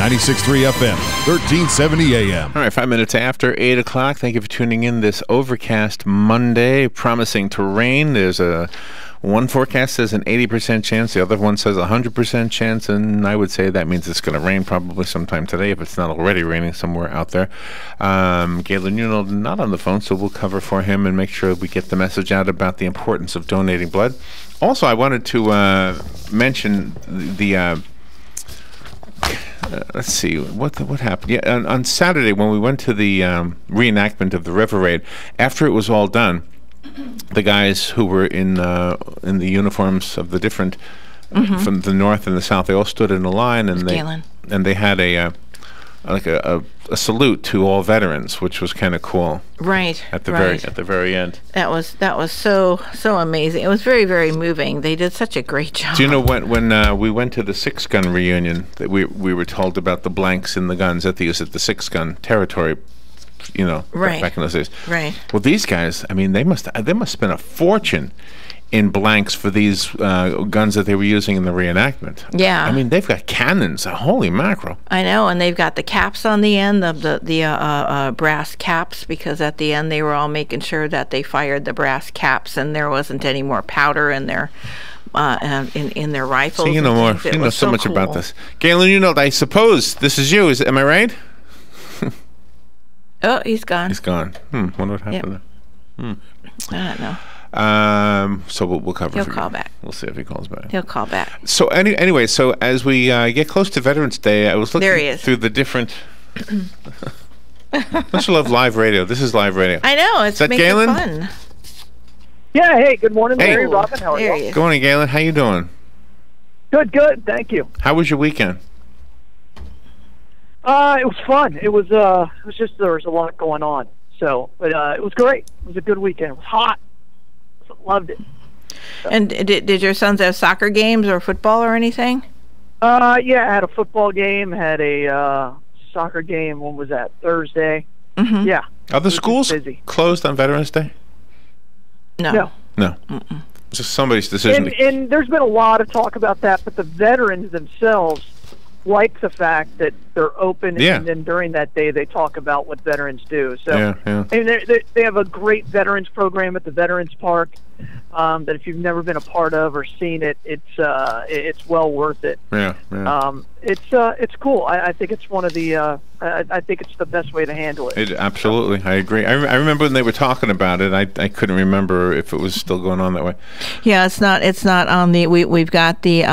96.3 FM, 1370 AM. All right, 5 minutes after 8 o'clock. Thank you for tuning in this overcast Monday, promising to rain. There's one forecast says an 80% chance, the other one says a 100% chance, and I would say that means it's going to rain probably sometime today if it's not already raining somewhere out there. Galen, Unold not on the phone, so we'll cover for him and make sure we get the message out about the importance of donating blood. Also, I wanted to mention the let's see what happened. Yeah, on Saturday when we went to the reenactment of the River Raid, after it was all done, the guys who were in the uniforms of the different from the north and the south, they all stood in a line, and they had a salute to all veterans, which was kind of cool. Right. At the very end. That was so amazing. It was very, very moving. They did such a great job. Do you know when we went to the 6-gun reunion that we were told about the blanks in the guns at the 6-gun territory, you know, back in those days. Right. Well, these guys, I mean, they must spend a fortune in blanks for these guns that they were using in the reenactment. Yeah. I mean, they've got cannons. Holy mackerel. I know, and they've got the caps on the end, the brass caps, because at the end they were all making sure that they fired the brass caps and there wasn't any more powder in their in their rifles. So you know more. You know so much about this. Galen, you know, I suppose this is you. Am I right? Oh, he's gone. He's gone. Wonder what happened there. I don't know. So we'll cover. He'll call back. We'll see if he calls back. He'll call back. So anyway, so as we get close to Veterans Day, I was looking through the different. Don't you love live radio? This is live radio. I know. It's making Galen? Fun. Yeah. Hey. Good morning, Larry. Robin. How are you? Good morning, Galen. How you doing? Good. Thank you. How was your weekend? It was fun. It was just there was a lot going on. So, but it was great. It was a good weekend. It was hot. Loved it. So. And did your sons have soccer games or football or anything? Yeah, I had a football game. Had a soccer game. When was that? Thursday. Yeah. Are the schools closed on Veterans Day? No. It's just somebody's decision. And there's been a lot of talk about that, but the veterans themselves like the fact that they're open, and then during that day they talk about what veterans do. So, I mean, they have a great veterans program at the Veterans Park that if you've never been a part of or seen it, it's well worth it. It's cool. I think it's one of the. I think it's the best way to handle it. Absolutely, I agree. I remember when they were talking about it. I couldn't remember if it was still going on that way. Yeah, it's not on the. We've got the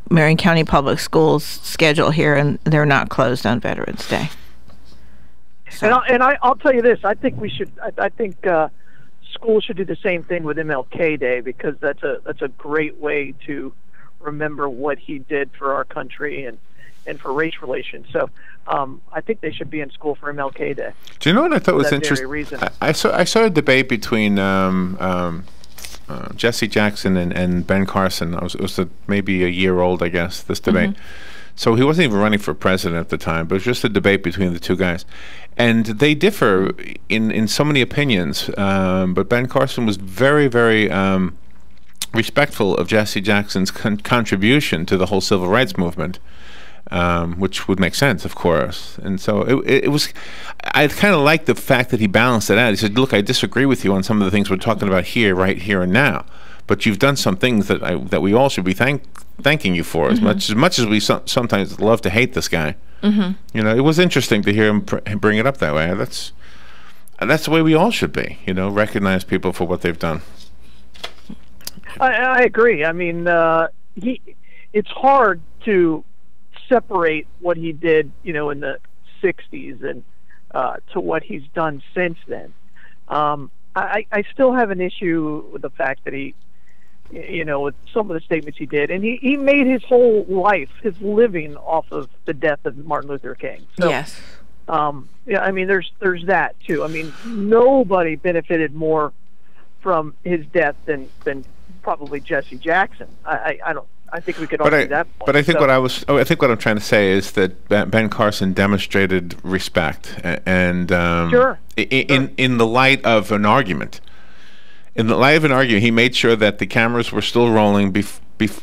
Marion County Public Schools schedule here, and they're not closed on Veterans Day. So. And I'll tell you this. I think we should. I think schools should do the same thing with MLK Day, because that's a great way to remember what he did for our country and for race relations. So I think they should be in school for MLK Day. Do you know what I thought was interesting? I saw a debate between Jesse Jackson and Ben Carson. It was maybe a year old, I guess, this debate. So he wasn't even running for president at the time, but it was just a debate between the two guys. And they differ in so many opinions, but Ben Carson was very, very respectful of Jesse Jackson's contribution to the whole civil rights movement, which would make sense, of course. And so it was, I kind of liked the fact that he balanced it out. He said, look, I disagree with you on some of the things we're talking about here, right here and now, but you've done some things that we all should be thanking you for, as much as we sometimes love to hate this guy. You know, it was interesting to hear him bring it up that way. That's the way we all should be. You know, recognize people for what they've done. I agree. I mean, it's hard to separate what he did, you know, in the '60s and to what he's done since then. I still have an issue with the fact that he, you know, with some of the statements he did, and he made his whole life, his living, off of the death of Martin Luther King. So, yes. Yeah, I mean, there's that too. I mean, nobody benefited more from his death than probably Jesse Jackson. I think we could argue that point. But I think what I'm trying to say is that Ben Carson demonstrated respect, and in the light of an argument. In the light of an argument, he made sure that the cameras were still rolling.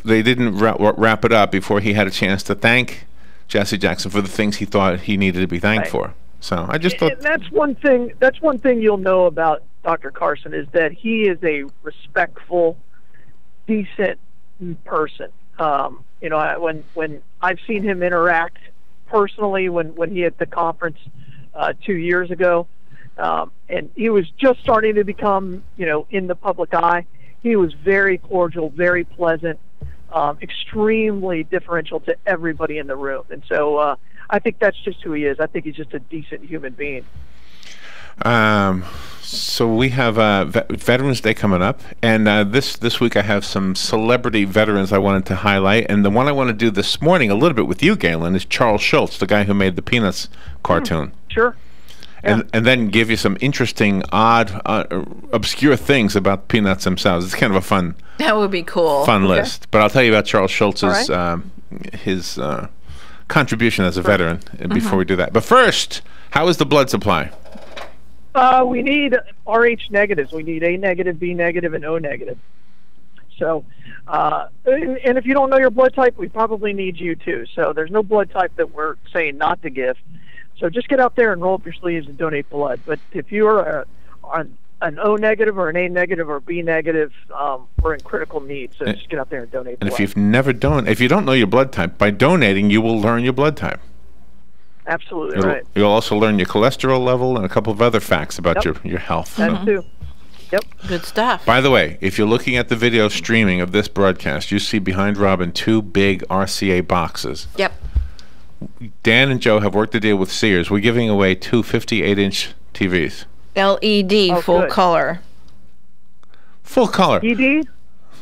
They didn't wrap it up before he had a chance to thank Jesse Jackson for the things he thought he needed to be thanked for. So I just thought... And that's one thing you'll know about Dr. Carson is that he is a respectful, decent person. You know, when I've seen him interact personally, when he had the conference 2 years ago, and he was just starting to become, you know, in the public eye, he was very cordial, very pleasant, extremely differential to everybody in the room. And so I think that's just who he is. I think he's just a decent human being. So we have Veterans Day coming up, and this week I have some celebrity veterans I wanted to highlight, and the one I want to do this morning a little bit with you, Galen, is Charles Schulz, the guy who made the Peanuts cartoon. Sure. Yeah. And then give you some interesting, odd, obscure things about Peanuts themselves. It's kind of a fun... That would be cool. Fun list. But I'll tell you about Charles Schulz's his contribution as a veteran before we do that. But first, how is the blood supply? We need Rh negatives. We need A negative, B negative, and O negative. So, and if you don't know your blood type, we probably need you too. So there's no blood type that we're saying not to give. So just get out there and roll up your sleeves and donate blood. But if you are an O negative or an A negative or B negative, we're in critical need. So just get out there and donate blood. And if you don't know your blood type, by donating, you will learn your blood type. Absolutely right. You'll also learn your cholesterol level and a couple of other facts about your health. That too. Yep. Good stuff. By the way, if you're looking at the video streaming of this broadcast, you see behind Robin 2 big RCA boxes. Yep. Dan and Joe have worked a deal with Sears. We're giving away 2 58-inch TVs. LED, full color. Full color. ED?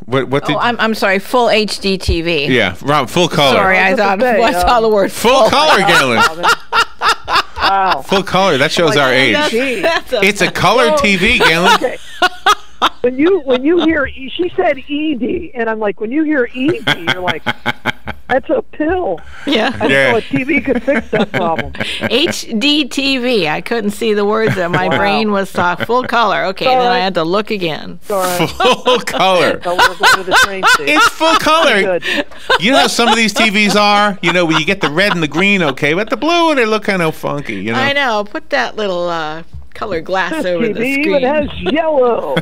What did I'm sorry, full HD TV. Yeah, Rob, full color. Sorry, I saw the word full color, Galen. Wow. Full color. That shows our age. It's a color TV, Galen. Okay. When you hear, she said ED, and I'm like, when you hear ED, you're like, that's a pill. Yeah. I didn't know a TV could fix that problem. HD TV. I couldn't see the words there. My brain was full color. Okay, then I had to look again. Full color. It's full color. You know how some of these TVs are? You know, where you get the red and the green, okay, but the blue, they look kind of funky, you know? I know. Put that little color glass over TV the screen. It has yellow.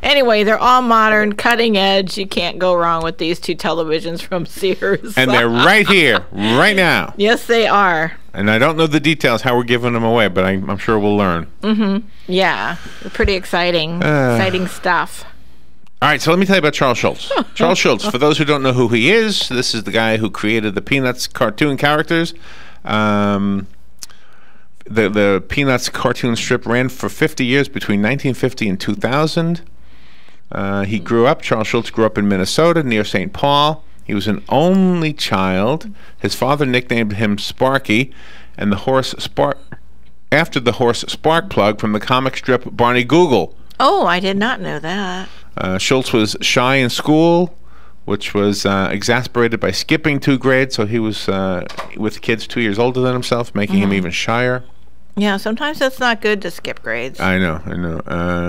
Anyway, they're all modern, cutting edge. You can't go wrong with these 2 televisions from Sears. And they're right here, right now. Yes, they are. And I don't know the details how we're giving them away, but I'm sure we'll learn. Mm-hmm. Yeah, pretty exciting. Exciting stuff. All right, so let me tell you about Charles Schulz. Charles Schulz, for those who don't know who he is, this is the guy who created the Peanuts cartoon characters. The Peanuts cartoon strip ran for 50 years between 1950 and 2000. Charles Schulz grew up in Minnesota near St. Paul. He was an only child. His father nicknamed him Sparky, and the horse after the horse Sparkplug from the comic strip Barney Google. Oh, I did not know that. Schulz was shy in school, which was exasperated by skipping 2 grades, so he was with kids 2 years older than himself, making him even shyer. Yeah, sometimes that's not good to skip grades. I know.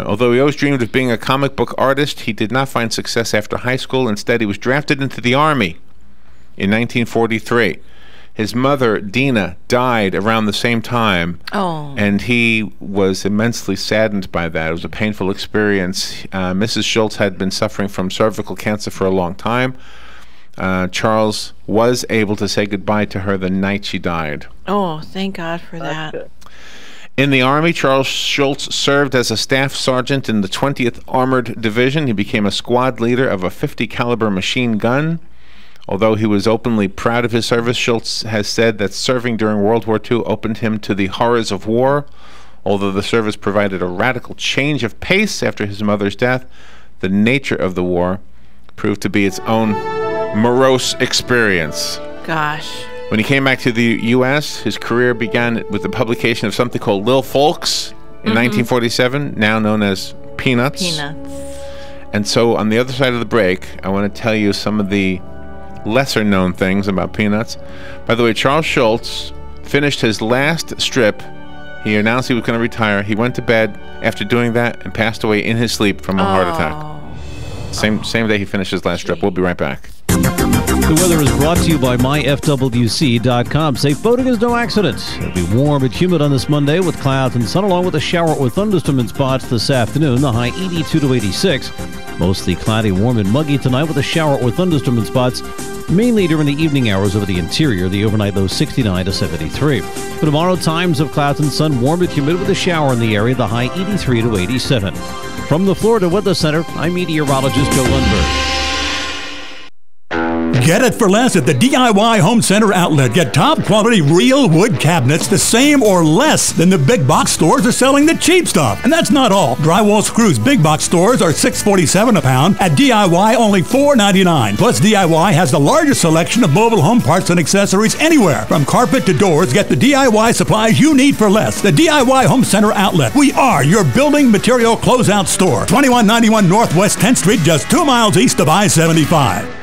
Although he always dreamed of being a comic book artist, he did not find success after high school. Instead, he was drafted into the Army in 1943. His mother, Dina, died around the same time, and he was immensely saddened by that. It was a painful experience. Mrs. Schulz had been suffering from cervical cancer for a long time. Charles was able to say goodbye to her the night she died. Oh, thank God for that. In the Army, Charles Schulz served as a staff sergeant in the 20th Armored Division. He became a squad leader of a .50 caliber machine gun. Although he was openly proud of his service, Schulz has said that serving during World War II opened him to the horrors of war. Although the service provided a radical change of pace after his mother's death, the nature of the war proved to be its own morose experience. Gosh. When he came back to the U.S., his career began with the publication of something called Lil Folks in 1947, now known as Peanuts. And so on the other side of the break, I want to tell you some of the lesser-known things about Peanuts. By the way, Charles Schulz finished his last strip. He announced he was going to retire. He went to bed after doing that and passed away in his sleep from a heart attack. Same day he finished his last strip. We'll be right back. The weather is brought to you by myfwc.com. Safe boating is no accident. It'll be warm and humid on this Monday with clouds and sun, along with a shower or thunderstorm in spots this afternoon. The high 82 to 86. Mostly cloudy, warm, and muggy tonight with a shower or thunderstorm in spots, mainly during the evening hours over the interior. The overnight low 69 to 73. For tomorrow, times of clouds and sun, warm and humid with a shower in the area. The high 83 to 87. From the Florida Weather Center, I'm meteorologist Joe Lundberg. Get it for less at the DIY Home Center outlet. Get top quality real wood cabinets the same or less than the big box stores are selling the cheap stuff. And that's not all. Drywall screws big box stores are $6.47 a pound. At DIY, only $4.99. Plus, DIY has the largest selection of mobile home parts and accessories anywhere. From carpet to doors, get the DIY supplies you need for less. The DIY Home Center outlet. We are your building material closeout store. 2191 Northwest 10th Street, just 2 miles east of I-75.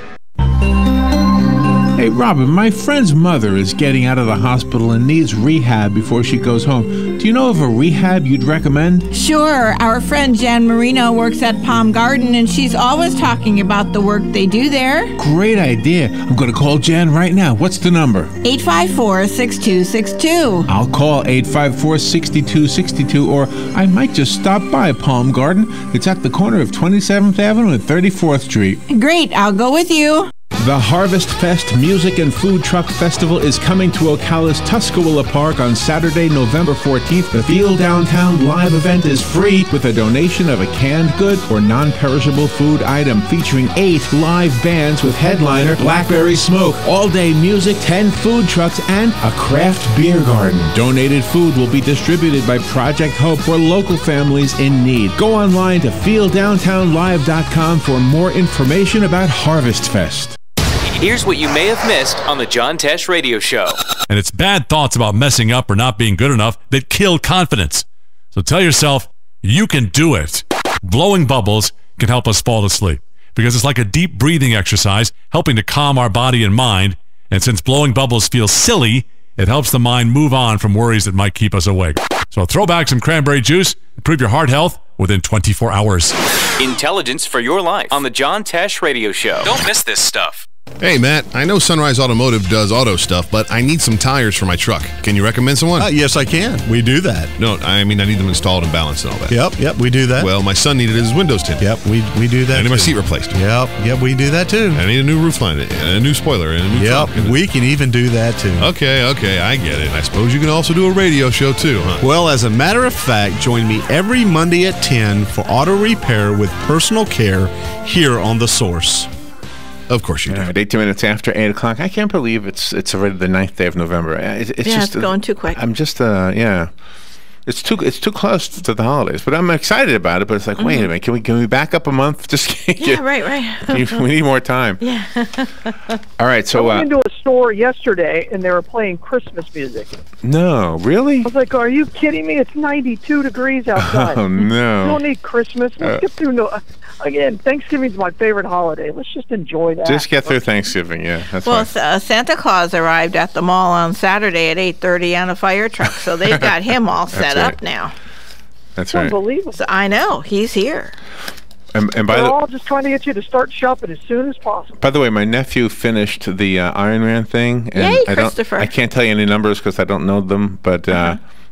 Hey, Robin, my friend's mother is getting out of the hospital and needs rehab before she goes home. Do you know of a rehab you'd recommend? Sure. Our friend Jan Marino works at Palm Garden, and she's always talking about the work they do there. Great idea. I'm going to call Jan right now. What's the number? 854-6262. I'll call 854-6262, or I might just stop by Palm Garden. It's at the corner of 27th Avenue and 34th Street. Great. I'll go with you. The Harvest Fest Music and Food Truck Festival is coming to Ocala's Tuscaloosa Park on Saturday, November 14th. The Feel Downtown live event is free with a donation of a canned good or non-perishable food item, featuring 8 live bands with headliner Blackberry Smoke, all-day music, 10 food trucks, and a craft beer garden. Donated food will be distributed by Project Hope for local families in need. Go online to feeldowntownlive.com for more information about Harvest Fest. Here's what you may have missed on the John Tesh Radio Show. And it's bad thoughts about messing up or not being good enough that kill confidence. So tell yourself, you can do it. Blowing bubbles can help us fall asleep because it's like a deep breathing exercise helping to calm our body and mind. And since blowing bubbles feels silly, it helps the mind move on from worries that might keep us awake. So throw back some cranberry juice, improve your heart health within 24 hours. Intelligence for your life on the John Tesh Radio Show. Don't miss this stuff. Hey, Matt, I know Sunrise Automotive does auto stuff, but I need some tires for my truck. Can you recommend someone? Yes, I can. We do that. No, I mean, I need them installed and balanced and all that. Yep, we do that. Well, my son needed his windows tinted. Yep, we do that. I need my seat replaced. Yep, we do that too. I need a new roof line, and a new spoiler, and a new trunk. We can even do that too. Okay, I get it. I suppose you can also do a radio show too, huh? Well, as a matter of fact, join me every Monday at 10 for auto repair with personal care here on The Source. Of course you do. 18 minutes after 8 o'clock. I can't believe it's already the 9th day of November. It's going too quick. I'm just, It's too close to the holidays, but I'm excited about it. But it's like, wait a minute, can we back up a month? Just right. We need more time. Yeah. All right, so I went into a store yesterday and they were playing Christmas music. No, really? I was like, are you kidding me? It's 92 degrees outside. Oh no! We don't need Christmas. Let's get through. Again, Thanksgiving's my favorite holiday. Let's just enjoy that. Just get through Thanksgiving, yeah. That's well, Santa Claus arrived at the mall on Saturday at 8:30 on a fire truck, so they've got him all set up now. That's right. Unbelievable. So I know he's here. And by They're all just trying to get you to start shopping as soon as possible. By the way, my nephew finished the Iron Man thing, and Yay, Christopher! I can't tell you any numbers because I don't know them, but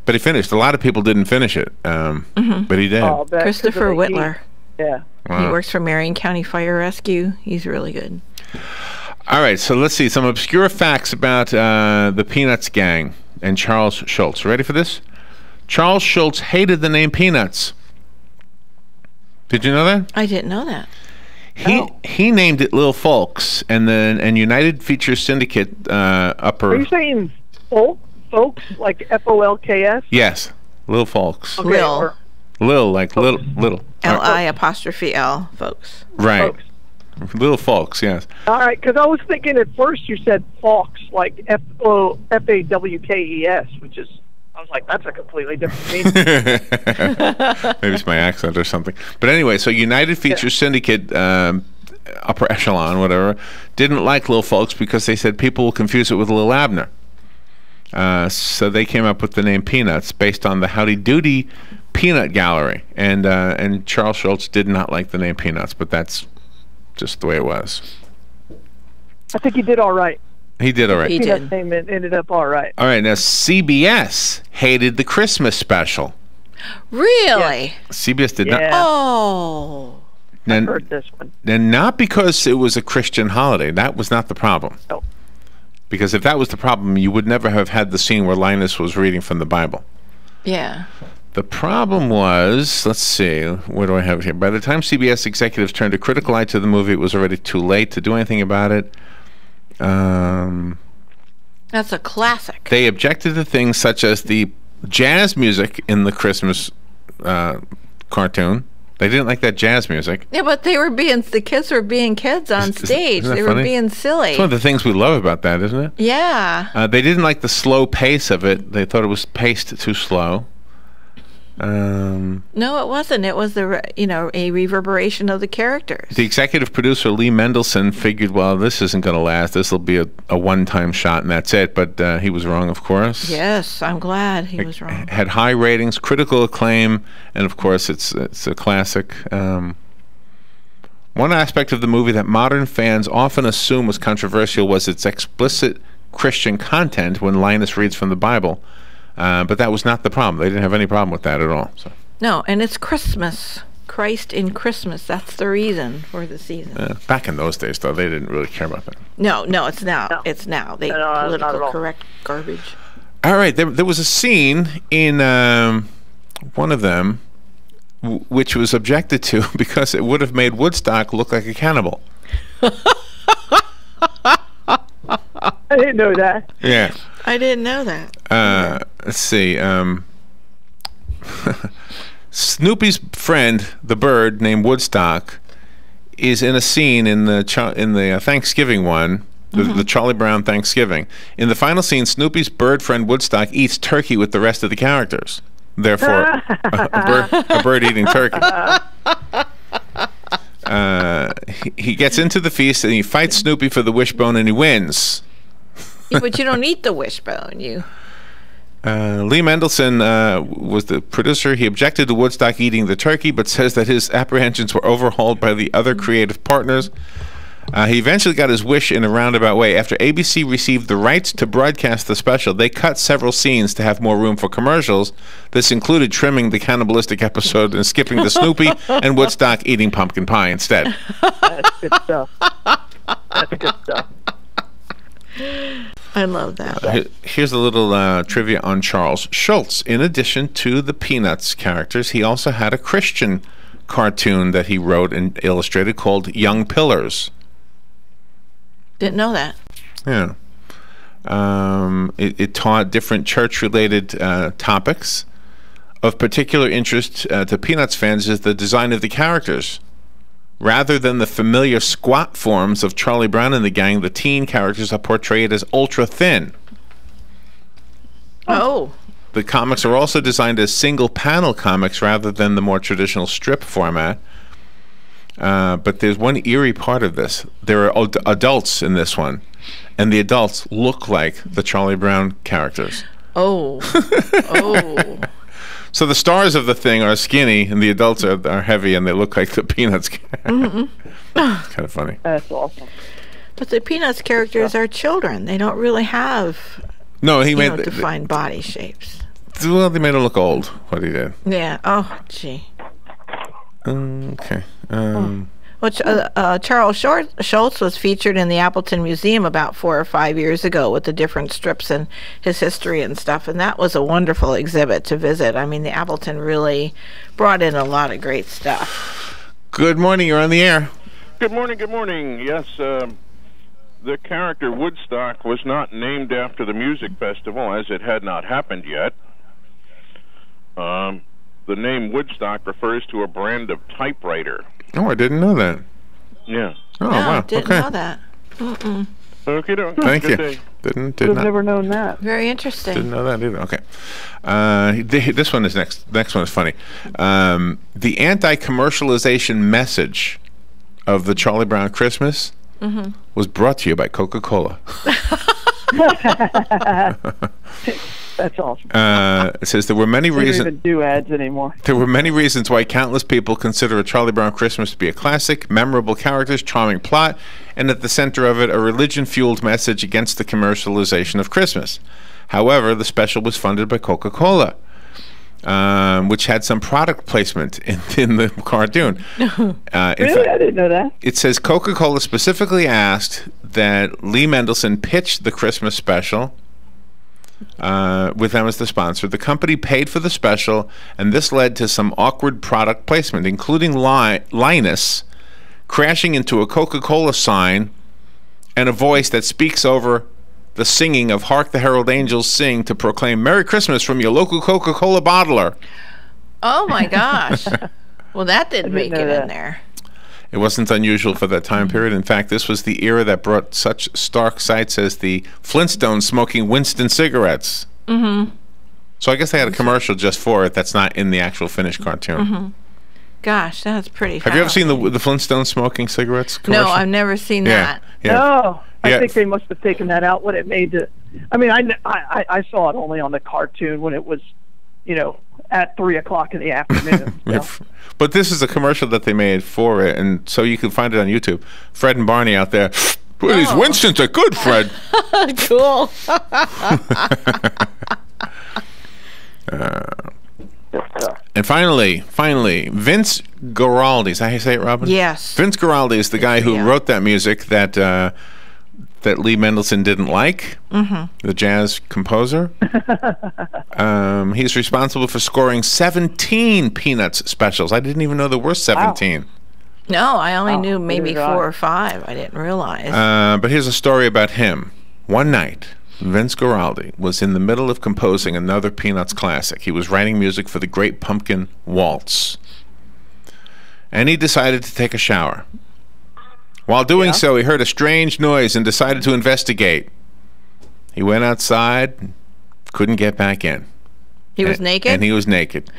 he finished. A lot of people didn't finish it, but he did. Oh, Christopher Whitler. Yeah. He works for Marion County Fire Rescue. He's really good. All right, so let's see some obscure facts about the Peanuts gang and Charles Schulz. Ready for this? Charles Schulz hated the name Peanuts. Did you know that? I didn't know that. He named it Lil Folks, and United Features Syndicate upper. Are you saying folks like FOLKS? Yes, Lil Folks. Okay, Lil like little. L-I-apostrophe-L, folks. Right. Folks. Little Folks, yes. All right, because I was thinking at first you said Fawkes, like F-A-W-K-E-S, which is, I was like, that's a completely different meaning. Maybe it's my accent or something. But anyway, so United Features Syndicate, upper echelon, whatever, didn't like Lil Folks because they said people will confuse it with Lil Abner. So they came up with the name Peanuts based on the Howdy Doody Peanut Gallery, and Charles Schulz did not like the name Peanuts, but that's just the way it was. I think he did all right. He did all right. He did. Name ended up all right. All right, now CBS hated the Christmas special. Really? Yeah. CBS did not. Oh. I heard this one. And not because it was a Christian holiday. That was not the problem. No. Because if that was the problem, you would never have had the scene where Linus was reading from the Bible. Yeah. The problem was, let's see, what do I have here? By the time CBS executives turned a critical eye to the movie, it was already too late to do anything about it. That's a classic. They objected to things such as the jazz music in the Christmas cartoon. They didn't like that jazz music. Yeah, but the kids were being kids on stage. Isn't that They funny? were being silly. It's one of the things we love about that, isn't it? Yeah. They didn't like the slow pace of it. They thought it was paced too slow. No, it wasn't. It was a reverberation of the characters. The executive producer, Lee Mendelson, figured, well, this isn't going to last. This will be a one-time shot and that's it. But he was wrong, of course. Yes, I'm glad he was wrong. Had high ratings, critical acclaim, and of course it's a classic. One aspect of the movie that modern fans often assume was controversial was its explicit Christian content when Linus reads from the Bible. But that was not the problem. They didn't have any problem with that at all. So. No, and it's Christmas. Christ in Christmas. That's the reason for the season. Back in those days, though, they didn't really care about that. No, it's now. No. It's now. They political correct garbage. All right, there was a scene in one of them which was objected to because it would have made Woodstock look like a cannibal. I didn't know that. Yeah. I didn't know that. Let's see. Snoopy's friend, the bird named Woodstock, is in a scene in the Thanksgiving one, the Charlie Brown Thanksgiving. In the final scene, Snoopy's bird friend Woodstock eats turkey with the rest of the characters. Therefore, a bird eating turkey. He gets into the feast and he fights Snoopy for the wishbone and he wins. Yeah, but you don't eat the wishbone. Lee Mendelson was the producer. He objected to Woodstock eating the turkey, but says that his apprehensions were overhauled by the other creative partners. He eventually got his wish in a roundabout way. After ABC received the rights to broadcast the special, they cut several scenes to have more room for commercials. This included trimming the cannibalistic episode and skipping the Snoopy and Woodstock eating pumpkin pie instead. That's good stuff. That's good stuff. I love that. Here's a little trivia on Charles Schulz. In addition to the Peanuts characters, he also had a Christian cartoon that he wrote and illustrated called Young Pillars. Didn't know that. Yeah. It taught different church-related topics. Of particular interest to Peanuts fans is the design of the characters. Rather than the familiar squat forms of Charlie Brown and the gang, the teen characters are portrayed as ultra-thin. Oh. The comics are also designed as single-panel comics rather than the more traditional strip format. But there's one eerie part of this. There are adults in this one, and the adults look like the Charlie Brown characters. Oh. Oh. So the stars of the thing are skinny, and the adults are heavy, and they look like the Peanuts characters. It's kind of funny. That's awesome. But the Peanuts characters are children. They don't really have defined body shapes. Well, they made it look old, what he did. Yeah. Oh, gee. Okay. Charles Schulz was featured in the Appleton Museum about 4 or 5 years ago with the different strips and his history and stuff, and that was a wonderful exhibit to visit. I mean, the Appleton really brought in a lot of great stuff. Good morning. You're on the air. Good morning. Good morning. Yes, the character Woodstock was not named after the music festival, as it had not happened yet. The name Woodstock refers to a brand of typewriter. Oh, I didn't know that. Yeah. Oh, wow. Didn't know that. Okay, thank you. Day. Did not. Never known that. Very interesting. Didn't know that either. Okay. This one is next. Next one is funny. The anti-commercialization message of the Charlie Brown Christmas was brought to you by Coca-Cola. That's awesome. It says there were many reasons. They don't even do ads anymore. There were many reasons why countless people consider A Charlie Brown Christmas to be a classic, memorable characters, charming plot, and at the center of it, a religion-fueled message against the commercialization of Christmas. However, the special was funded by Coca-Cola, which had some product placement in the cartoon. Really? I didn't know that. It says Coca-Cola specifically asked that Lee Mendelson pitch the Christmas special with them as the sponsor. The company paid for the special, and this led to some awkward product placement, including Linus crashing into a Coca-Cola sign and a voice that speaks over the singing of Hark the Herald Angels Sing to proclaim Merry Christmas from your local Coca-Cola bottler. Oh my gosh. Well, that didn't make it in there. It wasn't unusual for that time period. In fact, this was the era that brought such stark sights as the Flintstones smoking Winston cigarettes. Mm-hmm. So I guess they had a commercial just for it that's not in the actual finished cartoon. Mm-hmm. Gosh, that's pretty Have you ever seen the Flintstones smoking cigarettes commercial? No, I've never seen that. Yeah. No, I think they must have taken that out when it made the... I mean, I saw it only on the cartoon when it was, at 3 o'clock in the afternoon. So. But this is a commercial that they made for it, and so you can find it on YouTube. Fred and Barney out there. Well, these Winstons are good, Fred. Cool. And finally, Vince Guaraldi. Is that how you say it, Robin? Yes. Vince Guaraldi is the guy who wrote that music that Lee Mendelson didn't like, the jazz composer. He's responsible for scoring 17 Peanuts specials. I didn't even know there were 17. Wow. No, I only knew maybe 4 or 5. I didn't realize. But here's a story about him. One night, Vince Guaraldi was in the middle of composing another Peanuts classic. He was writing music for the Great Pumpkin Waltz. And he decided to take a shower. While doing so, he heard a strange noise and decided to investigate. He went outside, couldn't get back in. He was naked? And he was naked.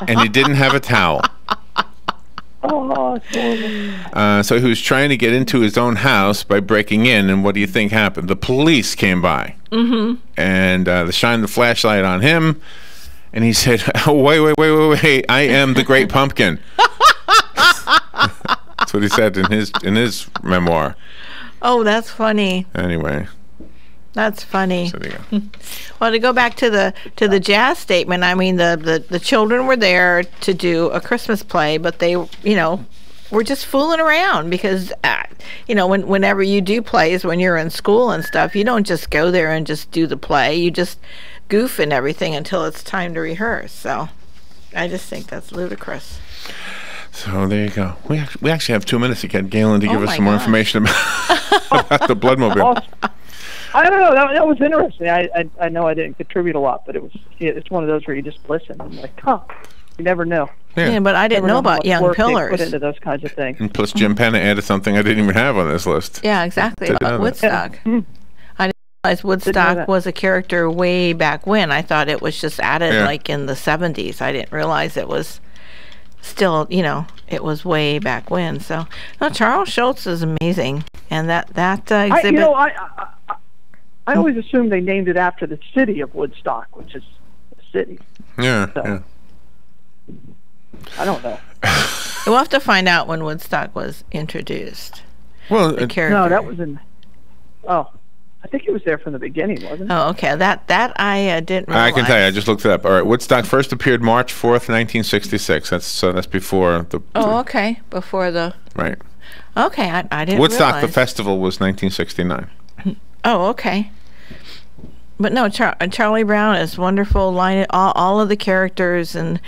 And he didn't have a towel. Oh, so he was trying to get into his own house by breaking in, and what do you think happened? The police came by. And they shined the flashlight on him, and he said, "Oh, wait, I am the Great Pumpkin." That's what he said in his memoir. Oh, that's funny. Anyway. That's funny. So there you go. Well, to go back to the jazz statement, I mean, the children were there to do a Christmas play, but they, were just fooling around because, whenever you do plays when you're in school and stuff, you don't just go there and just do the play. You just goof and everything until it's time to rehearse. So I just think that's ludicrous. So there you go. We actually have 2 minutes to get Galen to give us some more information about the Bloodmobile. I don't know. That was interesting. I know I didn't contribute a lot, but it's one of those where you just listen and like, you never know. Yeah, but I didn't know about Young Pillars. Put into those kinds of things. And plus, Jim Penna added something I didn't even have on this list. Yeah, exactly. About Woodstock. I didn't realize Woodstock was a character way back when. I thought it was just added like in the 70s. I didn't realize it was still, it was way back when. So, no, Charles Schulz is amazing, and that exhibit. I always assumed they named it after the city of Woodstock, which is a city. Yeah. I don't know. We'll have to find out when Woodstock was introduced. Well, the character. No, that was in. Oh, I think it was there from the beginning, wasn't it? Oh, okay. That I didn't realize. I can tell you. I just looked it up. All right, Woodstock first appeared March 4th, 1966. That's before the. Oh, okay. Before the. Right. Okay, I didn't. Woodstock, realize. the festival, was 1969. Oh, okay. But no, Charlie Brown is wonderful. All of the characters, and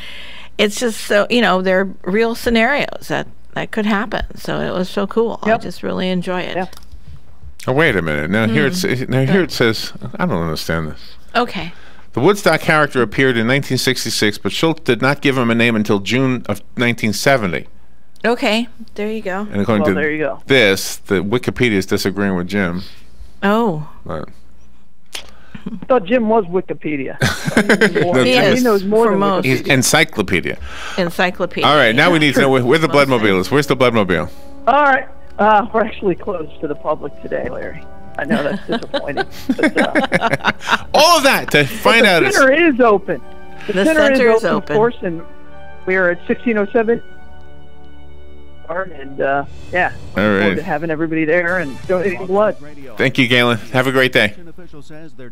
it's just so they're real scenarios that could happen. So it was so cool. I just really enjoy it. Yep. Oh, wait a minute. Now here it says I don't understand this. Okay. The Woodstock character appeared in 1966, but Schulz did not give him a name until June of 1970. Okay, there you go. And according to there you go. This, the Wikipedia is disagreeing with Jim. Oh. But I thought Jim was Wikipedia. He knows more than most. He's encyclopedia. Encyclopedia. All right, now we need to know where the Bloodmobile is. Where's the Bloodmobile? All right. We're actually closed to the public today, Larry. I know that's disappointing. But, all of that to find out. The center is open. The center is open. Of course, and we are at 1607. And yeah, all right. forward to having everybody there and donating blood. Thank you, Galen. Have a great day.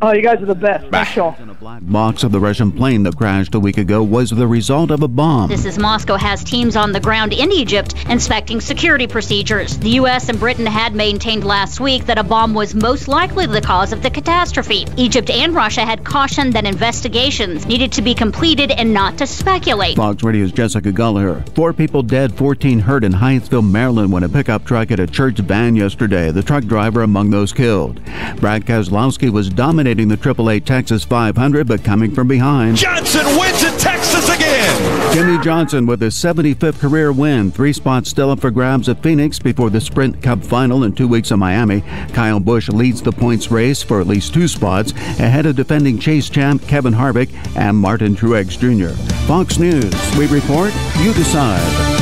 Oh, you guys are the best. Bye. Thanks, y'all. Box of the Russian plane that crashed a week ago was the result of a bomb. This is Moscow has teams on the ground in Egypt inspecting security procedures. The U.S. and Britain had maintained last week that a bomb was most likely the cause of the catastrophe. Egypt and Russia had cautioned that investigations needed to be completed and not to speculate. Fox Radio's Jessica Gallagher. 4 people dead, 14 hurt in Hyattsville, Maryland, when a pickup truck hit a church van yesterday. The truck driver among those killed. Brad Kozlowski was dominating the AAA Texas 500, but coming from behind. Johnson wins at Texas again! Jimmy Johnson with his 75th career win. 3 spots still up for grabs at Phoenix before the Sprint Cup final in 2 weeks in Miami. Kyle Busch leads the points race for at least 2 spots, ahead of defending Chase champ Kevin Harvick and Martin Truex Jr. Fox News. We report, you decide.